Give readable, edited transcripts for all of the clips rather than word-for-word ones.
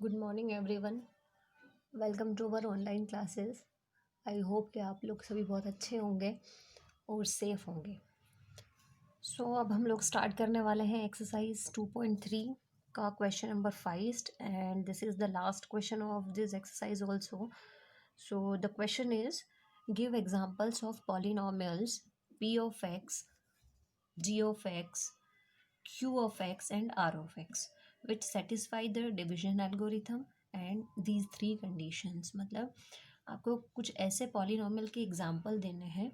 Good morning everyone. Welcome to our online classes. I hope कि आप लोग सभी बहुत अच्छे होंगे और सेफ होंगे। अब हम लोग स्टार्ट करने वाले हैं एक्सरसाइज 2.3 का question number 5 and this is the last question of this exercise also. The question is give examples of polynomials p of x, g of x, q of x and r of x which satisfy the division algorithm and these three conditions। मतलब आपको कुछ ऐसे polynomial के example देने हैं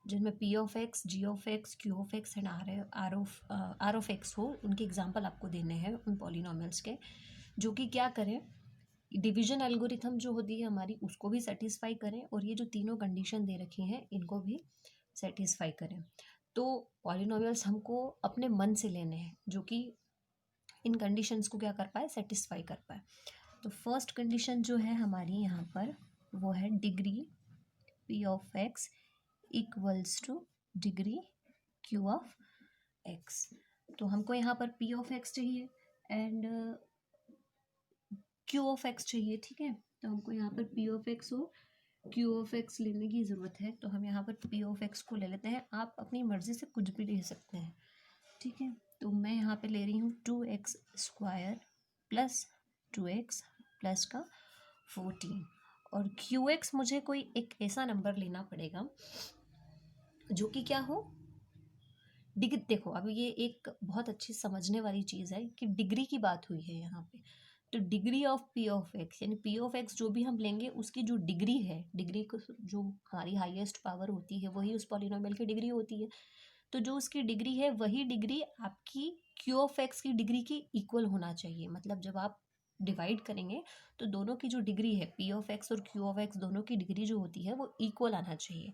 जिनमें p of x, g of x, q of x and r of x हो। उनके एग्जाम्पल आपको देने हैं उन पॉलिनोमियल्स के, जो कि क्या करें, डिवीजन एल्गोरिथम जो होती है हमारी उसको भी सेटिस्फाई करें और ये जो तीनों कंडीशन दे रखी हैं इनको भी सेटिस्फाई करें। तो पॉलिनोमियल्स हमको अपने मन से लेने हैं जो कि इन कंडीशंस को क्या कर पाए, सेटिस्फाई कर पाए। तो फर्स्ट कंडीशन जो है हमारी यहाँ पर वो है degree p of x equals to degree q of x। तो हमको यहाँ पर p ऑफ x चाहिए एंड q ऑफ x चाहिए, ठीक है। तो हमको यहाँ पर p ऑफ x और q ऑफ x लेने की ज़रूरत है। तो हम यहाँ पर p ऑफ x को ले लेते हैं। आप अपनी मर्ज़ी से कुछ भी ले सकते हैं, ठीक है। तो मैं यहाँ पे ले रही हूँ 2x square plus 2x plus का 14 और qx मुझे कोई एक ऐसा नंबर लेना पड़ेगा जो कि क्या हो, डिग्री। देखो अब ये एक बहुत अच्छी समझने वाली चीज़ है कि डिग्री की बात हुई है यहाँ पे। तो degree of p of x यानी p ऑफ x जो भी हम लेंगे उसकी जो डिग्री है, डिग्री को जो हमारी हाईएस्ट पावर होती है वही उस पॉलिनोमियल की डिग्री होती है। तो जो उसकी डिग्री है वही डिग्री आपकी q ऑफ x की डिग्री के इक्वल होना चाहिए। मतलब जब आप डिवाइड करेंगे तो दोनों की जो डिग्री है p ऑफ x और q ऑफ x दोनों की डिग्री जो होती है वो इक्वल आना चाहिए।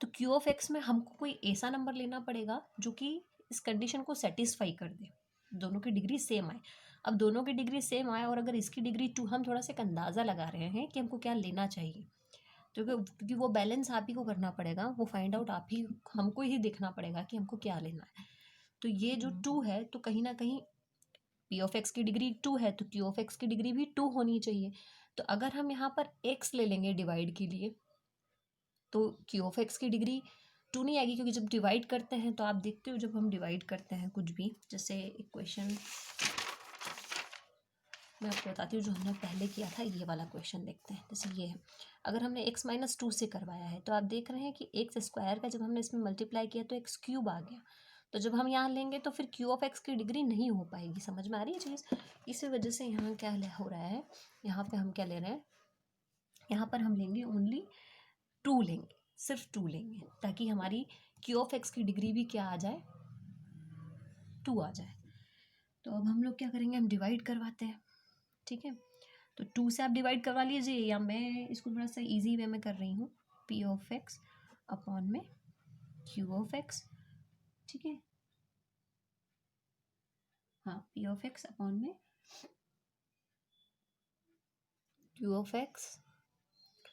तो q ऑफ x में हमको कोई ऐसा नंबर लेना पड़ेगा जो कि इस कंडीशन को सेटिस्फाई कर दे, दोनों की डिग्री सेम आए। अब दोनों की डिग्री सेम आए और अगर इसकी डिग्री 2, हम थोड़ा सा एक अंदाज़ा लगा रहे हैं कि हमको क्या लेना चाहिए, क्योंकि वो बैलेंस आप ही को करना पड़ेगा, वो फाइंड आउट आप ही, हमको ही देखना पड़ेगा कि हमको क्या लेना है। तो ये जो 2 है तो कहीं ना कहीं p ऑफ x की डिग्री 2 है तो q ऑफ x की डिग्री भी 2 होनी चाहिए। तो अगर हम यहाँ पर x ले लेंगे डिवाइड के लिए तो q ऑफ x की डिग्री 2 नहीं आएगी, क्योंकि जब डिवाइड करते हैं तो आप देखते हो जब हम डिवाइड करते हैं कुछ भी, जैसे इक्वेशन मैं आपको बताती हूँ जो हमने पहले किया था, ये वाला क्वेश्चन देखते हैं। जैसे ये है, अगर हमने x-2 से करवाया है तो आप देख रहे हैं कि x स्क्वायर का जब हमने इसमें मल्टीप्लाई किया तो x क्यूब आ गया। तो जब हम यहाँ लेंगे तो फिर q ऑफ x की डिग्री नहीं हो पाएगी। समझ में आ रही है चीज़? इसी वजह से यहाँ क्या हो रहा है, यहाँ पे हम क्या ले रहे हैं, यहाँ पर हम लेंगे ओनली 2 लेंगे, सिर्फ 2 लेंगे ताकि हमारी q ऑफ x की डिग्री भी क्या आ जाए, 2 आ जाए। तो अब हम लोग क्या करेंगे, हम डिवाइड करवाते हैं, ठीक है। तो 2 से आप डिवाइड करवा लीजिए या मैं इसको थोड़ा सा इजी वे में कर रही हूँ, p ऑफ x अपॉन में q ऑफ x, ठीक है। हाँ, p ऑफ x अपॉन में q of x,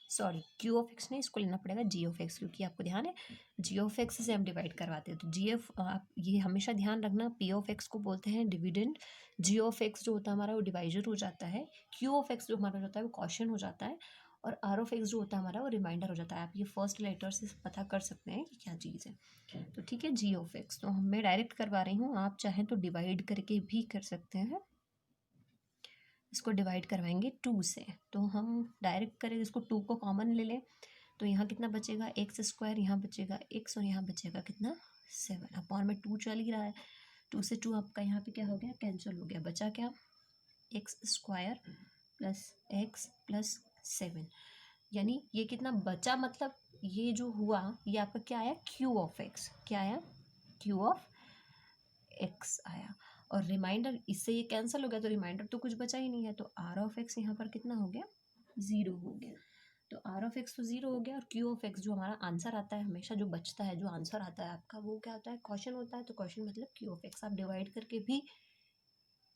sorry q of x नहीं, इसको लेना पड़ेगा g ऑफ x, क्योंकि आपको ध्यान है g ऑफ x से हम डिवाइड करवाते हैं। तो आप ये हमेशा ध्यान रखना, p ऑफ x को बोलते हैं डिविडेंड, g ऑफ x जो होता है हमारा वो डिवाइजर हो जाता है, q ऑफ x जो हमारा होता है वो क्वोशिएंट हो जाता है और r ऑफ x जो होता है हमारा वो रिमाइंडर हो जाता है। आप ये फर्स्ट लेटर से पता कर सकते हैं कि क्या चीज़ है। तो ठीक है, g ऑफ x तो मैं डायरेक्ट करवा रही हूँ, आप चाहें तो डिवाइड करके भी कर सकते हैं। इसको डिवाइड करवाएंगे 2 से, तो हम डायरेक्ट करें, इसको 2 को कॉमन ले लें तो यहाँ कितना बचेगा, एक्स स्क्वायर, यहाँ बचेगा x और यहाँ बचेगा कितना 7 अपॉन में 2 चल ही रहा है। 2 से 2 आपका यहाँ पे क्या हो गया, कैंसिल हो गया, बचा क्या, x square plus x plus 7। यानी ये कितना बचा, मतलब ये जो हुआ ये आपका क्या आया, q ऑफ x, क्या आया, q ऑफ x आया। और रिमाइंडर इससे ये कैंसिल हो गया तो रिमाइंडर तो कुछ बचा ही नहीं है, तो r ऑफ x यहाँ पर कितना हो गया, 0 हो गया। तो r ऑफ x तो 0 हो गया और q ऑफ x जो हमारा आंसर आता है, हमेशा जो बचता है, जो आंसर आता है आपका वो क्या होता है, क्वेश्चन होता है। तो क्वेश्चन मतलब q ऑफ x, आप डिवाइड करके भी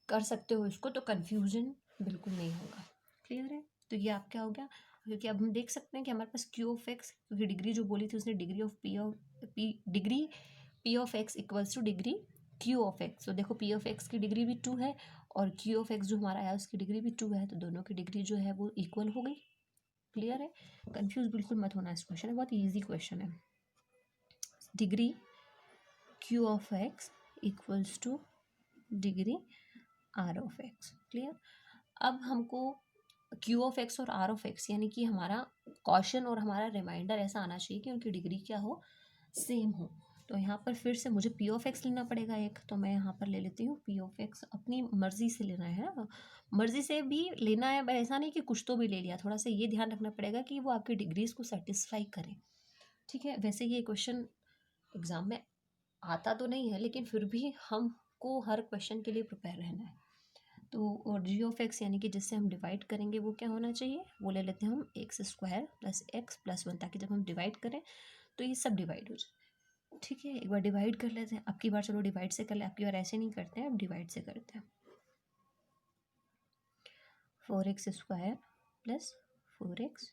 कर सकते हो इसको, तो कन्फ्यूजन बिल्कुल नहीं होगा। क्लियर है? तो ये आप क्या हो गया, क्योंकि अब हम देख सकते हैं कि हमारे पास q ऑफ x, क्योंकि डिग्री जो बोली थी उसने degree of p of p, degree p of x equals to degree Q of x, तो देखो पी ऑफ एक्स की डिग्री भी 2 है और क्यू ऑफ एक्स जो हमारा आया उसकी डिग्री भी 2 है, तो दोनों की डिग्री जो है वो इक्वल हो गई। क्लियर है? कंफ्यूज बिल्कुल मत होना, इस क्वेश्चन है, बहुत ईजी क्वेश्चन है। Degree Q of X equals to degree R of X. Clear? अब हमको क्यू ऑफ एक्स और आर ऑफ एक्स यानी कि हमारा क्वेश्चन और हमारा रिमाइंडर ऐसा आना चाहिए कि उनकी डिग्री क्या हो, सेम हो। तो यहाँ पर फिर से मुझे पी ऑफ एक्स लेना पड़ेगा एक, तो मैं यहाँ पर ले लेती हूँ पी ऑफ एक्स। अपनी मर्जी से लेना है ना, मर्जी से भी लेना है, ऐसा नहीं कि कुछ तो भी ले लिया। थोड़ा सा ये ध्यान रखना पड़ेगा कि वो आपकी डिग्रीज को सेटिस्फाई करे। ठीक है? वैसे ये क्वेश्चन एग्जाम में आता तो नहीं है, लेकिन फिर भी हमको हर क्वेश्चन के लिए प्रिपेयर रहना है। तो और जी ऑफ एक्स यानी कि जिससे हम डिवाइड करेंगे वो क्या होना चाहिए, वो ले लेते हैं हम x square plus x plus 1, ताकि जब हम डिवाइड करें तो ये सब डिवाइड हो जाए। ठीक है? एक बार डिवाइड कर लेते हैं, अब की बार चलो डिवाइड से कर ले, अब की बार ऐसे नहीं करते हैं, अब डिवाइड से करते हैं। 4x square plus 4x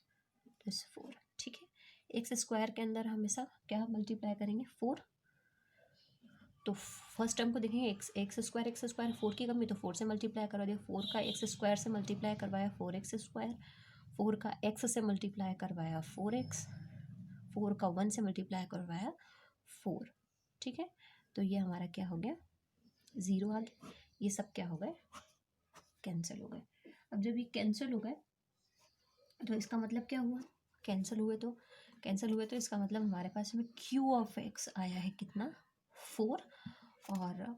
plus 4। ठीक है? एक्स स्क्वायर के अंदर हमेशा क्या मल्टीप्लाई करेंगे, 4। तो फर्स्ट टर्म को देखेंगे, एक्स स्क्वायर 4 की कमी, तो 4 से मल्टीप्लाई करवा दिया। 4 का एक्स स्क्वायर से मल्टीप्लाई करवाया 4x स्क्वायर, 4 का एक्स से मल्टीप्लाई करवाया 4x, 4 का 1 से मल्टीप्लाई करवाया 4। ठीक है? तो ये हमारा क्या हो गया, 0 आ गया। ये सब क्या हो गए, कैंसिल हो गए। अब जब ये कैंसिल हो गए तो इसका मतलब क्या हुआ, कैंसिल हुए तो इसका मतलब हमारे पास में क्यू ऑफ एक्स आया है कितना, 4, और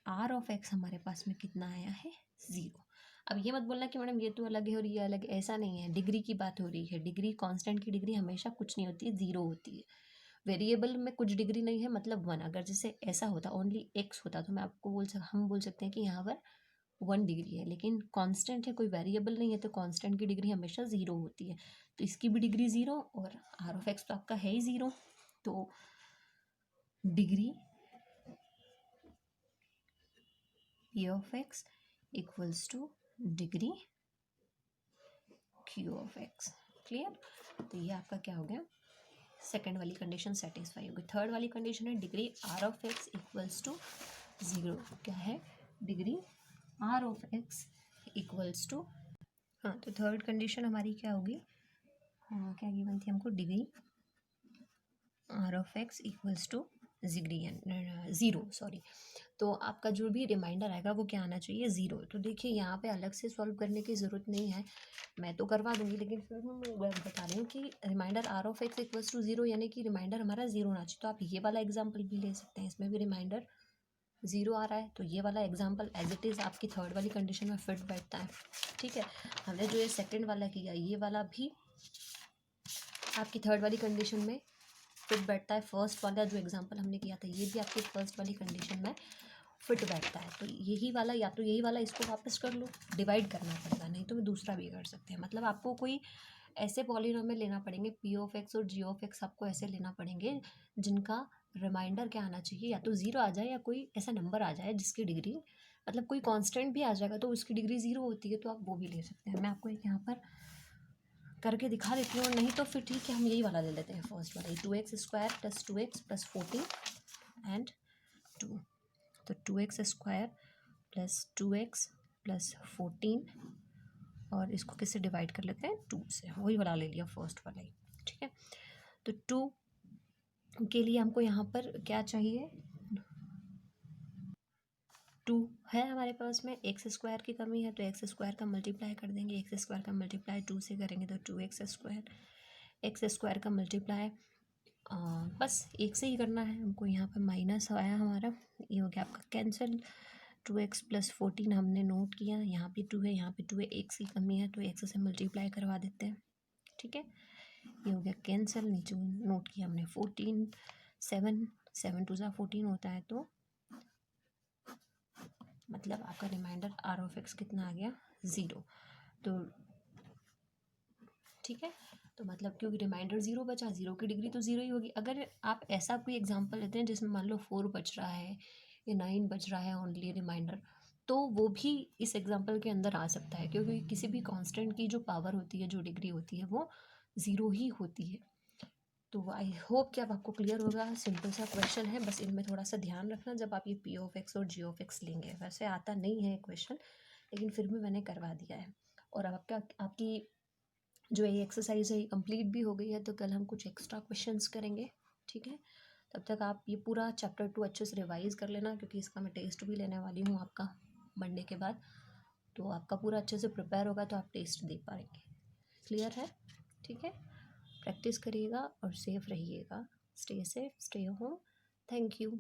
आर ऑफ एक्स हमारे पास में कितना आया है, 0। अब ये मत बोलना कि मैडम ये तो अलग है और ये अलग है, ऐसा नहीं है। डिग्री की बात हो रही है, डिग्री कांस्टेंट की डिग्री हमेशा कुछ नहीं होती है, 0 होती है। वेरिएबल में कुछ डिग्री नहीं है मतलब 1। अगर जैसे ऐसा होता ओनली एक्स होता तो मैं आपको हम बोल सकते हैं कि यहाँ पर 1 डिग्री है, लेकिन कांस्टेंट है, कोई वेरिएबल नहीं है, तो कांस्टेंट की डिग्री हमेशा 0 होती है। तो इसकी भी डिग्री 0 और आर ऑफ एक्स तो आपका है ही 0। तो degree P of X equals to degree Q of X. Clear? तो ये आपका क्या हो गया, सेकेंड वाली कंडीशन सेटिस्फाई होगी। थर्ड वाली कंडीशन है degree R of X equals to 0। क्या है, degree R of X equals to, हाँ, तो थर्ड कंडीशन हमारी क्या होगी, हाँ, क्या गिवन थी हमको, degree R of X equals to zero, sorry. तो आपका जो भी रिमाइंडर आएगा वो क्या आना चाहिए, 0। तो देखिए यहाँ पे अलग से सॉल्व करने की ज़रूरत नहीं है, मैं तो करवा दूंगी, लेकिन फिर मैं बता रही हूँ कि remainder R of X equals to 0 यानी कि रिमाइंडर हमारा 0 होना चाहिए। तो आप ये वाला एग्जाम्पल भी ले सकते हैं, इसमें भी रिमाइंडर 0 आ रहा है, तो ये वाला एग्जाम्पल एज इट इज़ आपकी थर्ड वाली कंडीशन में फिट बैठता है। ठीक है? हमने जो ये सेकेंड वाला किया, ये वाला भी आपकी थर्ड वाली कंडीशन में फिट बैठता है। फर्स्ट वाला जो एग्जांपल हमने किया था ये भी आपकी फर्स्ट वाली कंडीशन में फिट बैठता है। तो यही वाला या तो यही वाला इसको वापस कर लो, डिवाइड करना पड़ेगा, नहीं तो दूसरा भी कर सकते हैं। मतलब आपको कोई ऐसे पॉलिनोमियल लेना पड़ेंगे, पी ऑफ एक्स और जी ऑफ एक्स आपको ऐसे लेना पड़ेंगे जिनका रिमाइंडर क्या आना चाहिए, या तो 0 आ जाए या कोई ऐसा नंबर आ जाए जिसकी डिग्री, मतलब कोई कांस्टेंट भी आ जाएगा तो उसकी डिग्री 0 होती है, तो आप वो भी ले सकते हैं। मैं आपको एक यहाँ पर करके दिखा देती हूँ, नहीं तो फिर ठीक है हम यही वाला ले लेते हैं, फर्स्ट वाला, 2x square plus 2x plus 14 and 2। तो 2x square plus 2x plus 14 और इसको किससे डिवाइड कर लेते हैं, 2 से, वही वाला ले लिया, फर्स्ट वाला ही। ठीक है? तो 2 के लिए हमको यहाँ पर क्या चाहिए, 2 है हमारे पास में, एक्स स्क्वायर की कमी है तो एक्स स्क्वायर का मल्टीप्लाई कर देंगे, एक्स स्क्वायर का मल्टीप्लाई 2 से करेंगे तो 2x स्क्वायर, एक्स स्क्वायर का मल्टीप्लाई बस एक से ही करना है हमको। यहाँ पर माइनस आया हमारा, ये हो गया आपका कैंसिल। 2x प्लस 14 हमने नोट किया, यहाँ पे 2 है, यहाँ पे 2 है, एक्स की कमी है तो एक्स से मल्टीप्लाई करवा देते हैं। ठीक है? ये हो गया कैंसिल, नीचे नोट किया हमने 14, 7 टू 14 होता है, तो मतलब आपका रिमाइंडर आर ऑफ एक्स कितना आ गया, 0। तो ठीक है, तो मतलब क्योंकि रिमाइंडर 0 बचा, 0 की डिग्री तो 0 ही होगी। अगर आप ऐसा कोई एग्जांपल लेते हैं जिसमें मान लो 4 बच रहा है या 9 बच रहा है ओनली रिमाइंडर, तो वो भी इस एग्जांपल के अंदर आ सकता है, क्योंकि किसी भी कांस्टेंट की जो पावर होती है, जो डिग्री होती है, वो 0 ही होती है। तो आई होप कि अब आपको क्लियर होगा। सिंपल सा क्वेश्चन है, बस इनमें थोड़ा सा ध्यान रखना जब आप ये पी ऑफ एक्स और जी ऑफ एक्स लेंगे। वैसे आता नहीं है क्वेश्चन, लेकिन फिर भी मैंने करवा दिया है। और अब आपकी जो ये एक्सरसाइज है ये कंप्लीट भी हो गई है, तो कल हम कुछ एक्स्ट्रा क्वेश्चंस करेंगे, ठीक है। तब तक आप ये पूरा चैप्टर 2 अच्छे से रिवाइज़ कर लेना, क्योंकि इसका मैं टेस्ट भी लेने वाली हूँ आपका मंडे के बाद। तो आपका पूरा अच्छे से प्रिपेयर होगा तो आप टेस्ट दे पाएंगे। क्लियर है? ठीक है। प्रैक्टिस करिएगा और सेफ रहिएगा। Stay safe, stay home. Thank you.